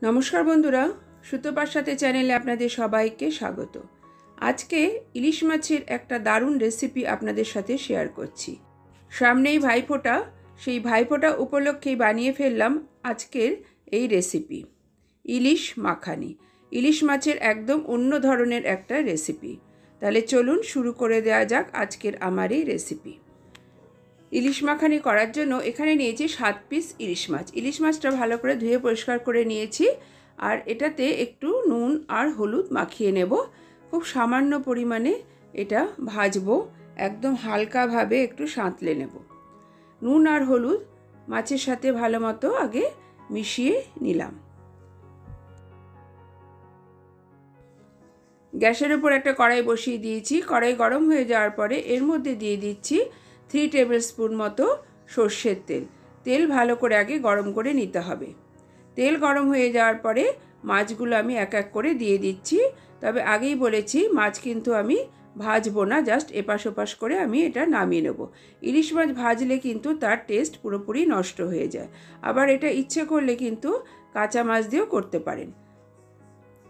নমস্কার বন্ধুরা, সুতোপার সাথে চ্যানেলে আপনাদের সবাইকে স্বাগত। আজকে ইলিশ মাছের একটা দারুণ রেসিপি আপনাদের সাথে শেয়ার করছি। সামনেই ভাইফোঁটা, সেই ভাইফোঁটা উপলক্ষেই বানিয়ে ফেললাম আজকের এই রেসিপি, ইলিশ মাখানি। ইলিশ মাছের একদম অন্য ধরনের একটা রেসিপি। তাহলে চলুন শুরু করে দেওয়া যাক আজকের আমার এই রেসিপি। ইলিশ মাখানি করার জন্য এখানে নিয়েছি 7 পিস ইলিশ মাছ। ইলিশ মাছটা ভালো করে ধুয়ে পরিষ্কার করে নিয়েছি, আর এটাতে একটু নুন আর হলুদ মাখিয়ে নেব। খুব সামান্য পরিমাণে এটা ভাজবো, একদম হালকাভাবে একটু সাঁতলে নেব। নুন আর হলুদ মাছের সাথে ভালো মতো আগে মিশিয়ে নিলাম। গ্যাসের উপর একটা কড়াই বসিয়ে দিয়েছি। কড়াই গরম হয়ে যাওয়ার পরে এর মধ্যে দিয়ে দিচ্ছি 3 টেবিল স্পুন মতো সর্ষের তেল। তেল ভালো করে আগে গরম করে নিতে হবে। তেল গরম হয়ে যাওয়ার পরে মাছগুলো আমি এক এক করে দিয়ে দিচ্ছি। তবে আগেই বলেছি, মাছ কিন্তু আমি ভাজবো না, জাস্ট এপাশ ওপাশ করে আমি এটা নামিয়ে নেব। ইলিশ মাছ ভাজলে কিন্তু তার টেস্ট পুরোপুরি নষ্ট হয়ে যায়। আবার এটা ইচ্ছে করলে কিন্তু কাঁচা মাছ দিয়েও করতে পারেন।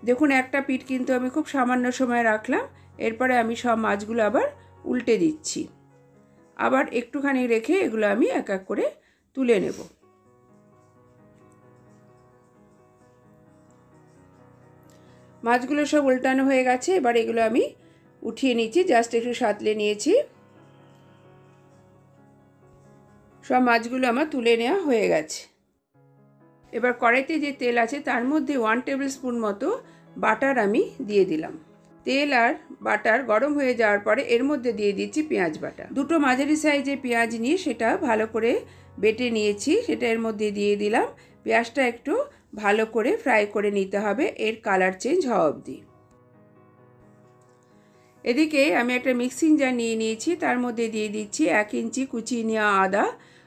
দেখুন, একটা পিঠ কিন্তু আমি খুব সামান্য সময় রাখলাম। এরপরে আমি সব মাছগুলো আবার উল্টে দিচ্ছি। আবার একটুখানি রেখে এগুলো আমি এক এক করে তুলে নেব। মাছগুলো সব উল্টানো হয়ে গেছে। এবার এগুলো আমি উঠিয়ে নিচ্ছি, জাস্ট একটু সাঁতলে নিয়েছি। সব মাছগুলো আমার তুলে নেওয়া হয়ে গেছে। এবার কড়াইতে যে তেল আছে তার মধ্যে 1 টেবিল স্পুন মতো বাটার আমি দিয়ে দিলাম। তেল আর বাটার গরম হয়ে যাওয়ার পরে এর মধ্যে দিয়ে দিচ্ছি পেঁয়াজ বাটা। দুটো মাঝারি সাইজের পেঁয়াজ নিয়ে সেটা ভালো করে বেটে নিয়েছি, সেটা এর মধ্যে দিয়ে দিলাম। পেঁয়াজটা একটু ভালো করে ফ্রাই করে নিতে হবে, এর কালার চেঞ্জ হওয়া অবধি। এদিকে আমি একটা মিক্সিং জার নিয়ে নিয়েছি, তার মধ্যে দিয়ে দিচ্ছি 1 ইঞ্চি কুচিয়ে নেওয়া আদা,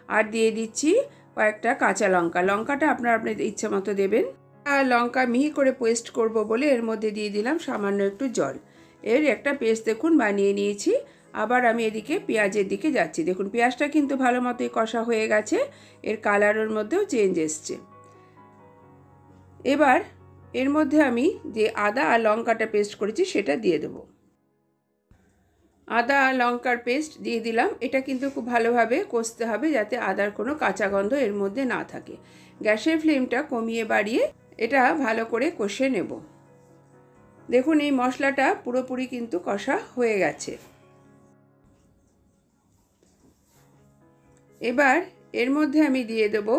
আর দিয়ে দিচ্ছি কয়েকটা কাঁচা লঙ্কা। লঙ্কাটা আপনাদের ইচ্ছে মতো দেবেন। আর লঙ্কা মিহি করে পেস্ট করব বলে এর মধ্যে দিয়ে দিলাম সামান্য একটু জল। এর একটা পেস্ট দেখুন বানিয়ে নিয়েছি। আবার আমি এদিকে পেঁয়াজের দিকে যাচ্ছি। দেখুন, পেঁয়াজটা কিন্তু ভালো মতোই কষা হয়ে গেছে, এর কালারের মধ্যেও চেঞ্জ এসছে। এবার এর মধ্যে আমি যে আদা আর লঙ্কাটা পেস্ট করেছি সেটা দিয়ে দেবো। আদা আর লঙ্কার পেস্ট দিয়ে দিলাম। এটা কিন্তু খুব ভালোভাবে কষতে হবে যাতে আদার কোনো কাঁচা গন্ধ এর মধ্যে না থাকে। গ্যাসের ফ্লেমটা কমিয়ে বাড়িয়ে এটা ভালো করে কষে নেব। দেখুন, এই মশলাটা পুরোপুরি কিন্তু কষা হয়ে গেছে। এবার এর মধ্যে আমি দিয়ে দেব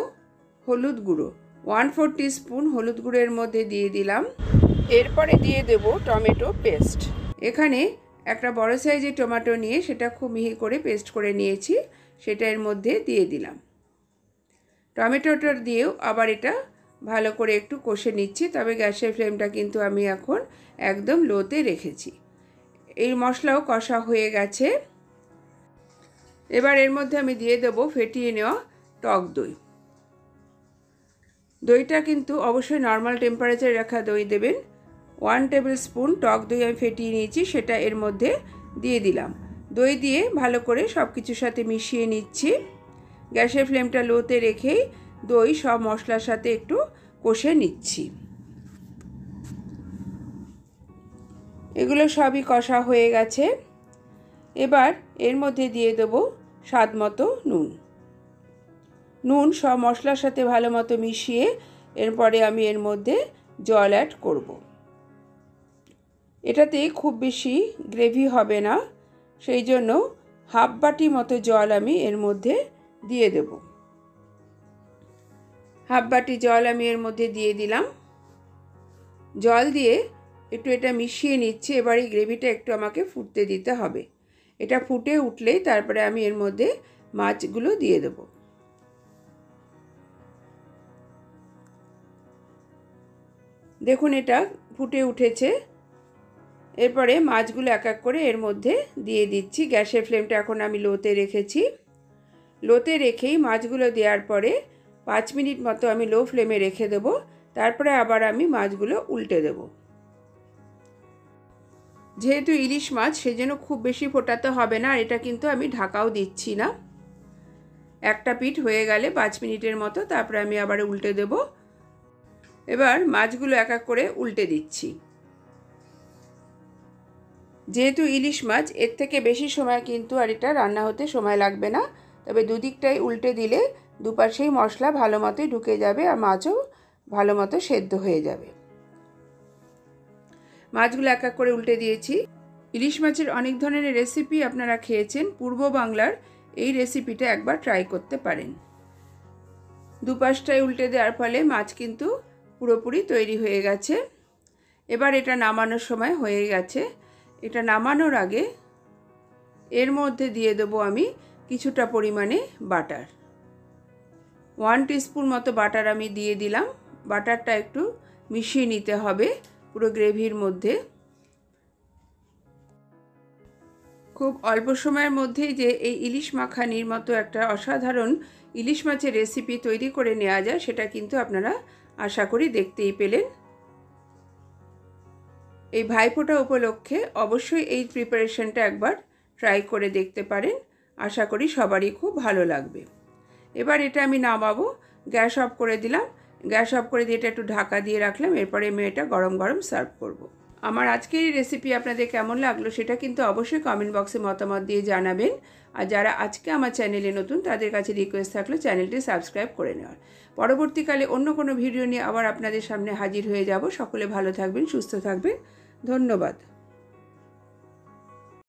হলুদ গুঁড়ো। 1/4 টিস্পুন হলুদ গুঁড়ো এর মধ্যে দিয়ে দিলাম। এরপরে দিয়ে দেব টমেটো পেস্ট। এখানে একটা বড় সাইজের টমেটো নিয়ে সেটা খুব মিহি করে পেস্ট করে নিয়েছি, সেটা এর মধ্যে দিয়ে দিলাম। টমেটোটা দিয়েও আবার এটা ভালো করে একটু কষে নিচ্ছি। তবে গ্যাসের ফ্লেমটা কিন্তু আমি এখন একদম লোতে রেখেছি। এই মশলাও কষা হয়ে গেছে। এবার এর মধ্যে আমি দিয়ে দেব ফেটিয়ে নেওয়া টক দই। দইটা কিন্তু অবশ্যই নর্মাল টেম্পারেচারে রাখা দই দেবেন। 1 টেবিল স্পুন টক দই আমি ফেটিয়ে নিয়েছি, সেটা এর মধ্যে দিয়ে দিলাম। দই দিয়ে ভালো করে সব কিছুর সাথে মিশিয়ে নিচ্ছি। গ্যাসের ফ্লেমটা লোতে রেখেই দই সব মশলার সাথে একটু কষে নিচ্ছি। এগুলো সবই কষা হয়ে গেছে। এবার এর মধ্যে দিয়ে দেব স্বাদ মতো নুন। নুন সব মশলার সাথে ভালো মতো মিশিয়ে এরপরে আমি এর মধ্যে জল অ্যাড করব। এটাতে খুব বেশি গ্রেভি হবে না, সেই জন্য হাফ বাটি মতো জল আমি এর মধ্যে দিয়ে দেব। হাফ বাটি জল আমি এর মধ্যে দিয়ে দিলাম। জল দিয়ে একটু এটা মিশিয়ে নিচ্ছি। এবার এই গ্রেভিটা একটু আমাকে ফুটতে দিতে হবে। এটা ফুটে উঠলেই তারপরে আমি এর মধ্যে মাছগুলো দিয়ে দেব। দেখুন, এটা ফুটে উঠেছে। এরপরে মাছগুলো এক এক করে এর মধ্যে দিয়ে দিচ্ছি। গ্যাসের ফ্লেমটা এখন আমি লোতে রেখেছি। লোতে রেখেই মাছগুলো দেওয়ার পরে 5 মিনিট মতো আমি লো ফ্লেমে রেখে দেব। তারপরে আবার আমি মাছগুলো উল্টে দেব। যেহেতু ইলিশ মাছ, সেজন্য খুব বেশি ফোটাতে হবে না। আর এটা কিন্তু আমি ঢাকাও দিচ্ছি না। একটা পিঠ হয়ে গেলে 5 মিনিটের মতো তারপরে আমি আবার উল্টে দেব। এবার মাছগুলো এক এক করে উল্টে দিচ্ছি। যেহেতু ইলিশ মাছ, এর থেকে বেশি সময় কিন্তু আর এটা রান্না হতে সময় লাগবে না। তবে দুদিকটাই উল্টে দিলে দুপাশেই মশলা ভালো মতোই ঢুকে যাবে আর মাছও ভালো মতো সেদ্ধ হয়ে যাবে। মাছগুলো এক এক করে উল্টে দিয়েছি। ইলিশ মাছের অনেক ধরনের রেসিপি আপনারা খেয়েছেন, পূর্ব বাংলার এই রেসিপিটা একবার ট্রাই করতে পারেন। দুপাশটাই উল্টে দেওয়ার ফলে মাছ কিন্তু পুরোপুরি তৈরি হয়ে গেছে। এবার এটা নামানোর সময় হয়ে গেছে। এটা নামানোর আগে এর মধ্যে দিয়ে দেবো আমি কিছুটা পরিমাণে বাটার। 1 টিস্পুন মতো বাটার আমি দিয়ে দিলাম। বাটারটা একটু মিশিয়ে নিতে হবে পুরো গ্রেভির মধ্যে। খুব অল্প সময়ের মধ্যেই যে এই ইলিশ মাখানির মতো একটা অসাধারণ ইলিশ মাছের রেসিপি তৈরি করে নেওয়া যায়, সেটা কিন্তু আপনারা আশা করি দেখতেই পেলেন। এই ভাইফোঁটা উপলক্ষে অবশ্যই এই প্রিপারেশনটা একবার ট্রাই করে দেখতে পারেন। আশা করি সবারই খুব ভালো লাগবে। এবার এটা আমি নামাবো। গ্যাস অফ করে দিলাম। গ্যাস অফ করে দিয়ে এটা একটু ঢাকা দিয়ে রাখলাম। এরপরে আমি এটা গরম গরম সার্ভ করব। আমার আজকের এই রেসিপি আপনাদের কেমন লাগলো সেটা কিন্তু অবশ্যই কমেন্ট বক্সে মতামত দিয়ে জানাবেন। আর যারা আজকে আমার চ্যানেলে নতুন, তাদের কাছে রিকোয়েস্ট থাকলো চ্যানেলটি সাবস্ক্রাইব করে নেওয়ার। পরবর্তীকালে অন্য কোনো ভিডিও নিয়ে আবার আপনাদের সামনে হাজির হয়ে যাব। সকলে ভালো থাকবেন, সুস্থ থাকবেন। ধন্যবাদ।